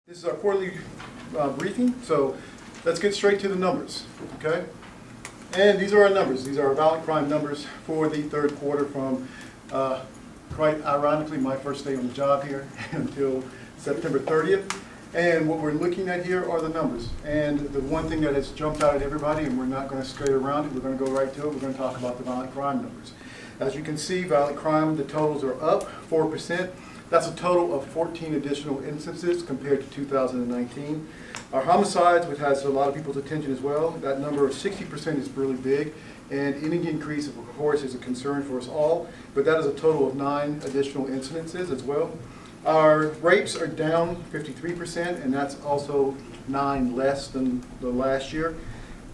This is our quarterly briefing, so let's get straight to the numbers, okay? And these are our numbers. These are our violent crime numbers for the third quarter from, quite ironically, my first day on the job here until September 30th. And what we're looking at here are the numbers. And the one thing that has jumped out at everybody, and we're not going to skate around it, we're going to go right to it, we're going to talk about the violent crime numbers. As you can see, violent crime, the totals are up 4%. That's a total of 14 additional instances compared to 2019. Our homicides, which has a lot of people's attention as well, that number of 60% is really big, and any increase, of course, is a concern for us all, but that is a total of 9 additional incidences as well. Our rapes are down 53%, and that's also 9 less than the last year,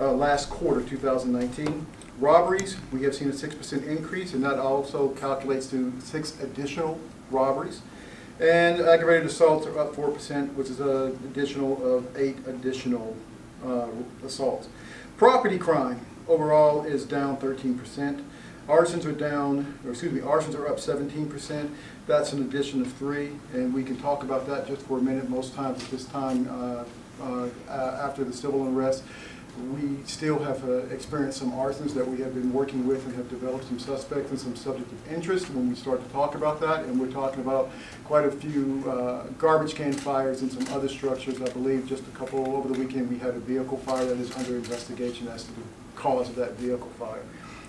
last quarter, 2019. Robberies, we have seen a 6% increase, and that also calculates to 6 additional robberies. And aggravated assaults are up 4%, which is an additional of 8 additional assaults. Property crime overall is down 13%. Arsons are down, or excuse me, arsons are up 17%. That's an addition of 3, and we can talk about that just for a minute. Most times at this time, after the civil unrest, we still have experienced some arsons that we have been working with and have developed some suspects and some subject of interest when we start to talk about that. And we're talking about quite a few garbage can fires and some other structures. I believe just a couple over the weekend we had a vehicle fire that is under investigation as to the cause of that vehicle fire.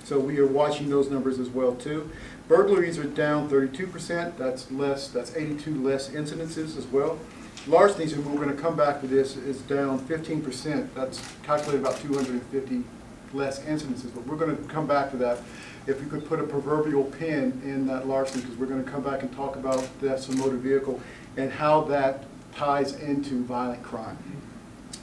So we are watching those numbers as well too. Burglaries are down 32%. That's less. That's 82 less incidences as well. Larcenies, and we're going to come back to this, is down 15%. That's calculated about 250 less incidences, but we're going to come back to that. If you could put a proverbial pin in that larceny, because we're going to come back and talk about thefts of motor vehicle and how that ties into violent crime.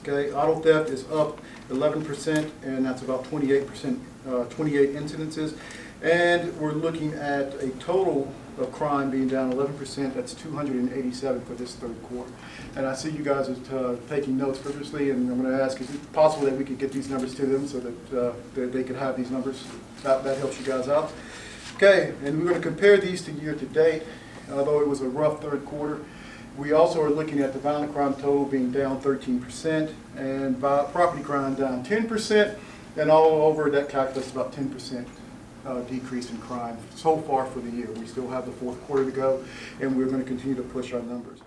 Okay, auto theft is up 11%, and that's about 28 incidences. And we're looking at a total of crime being down 11%. That's 287 for this third quarter. And I see you guys are taking notes vigorously, and I'm going to ask, is it possible that we could get these numbers to them so that they could have these numbers? That helps you guys out. Okay, and we're going to compare these to year to date. Although it was a rough third quarter, we also are looking at the violent crime total being down 13%, and property crime down 10%, and all over that calculates about 10%. Decrease in crime so far for the year. We still have the fourth quarter to go, and we're going to continue to push our numbers.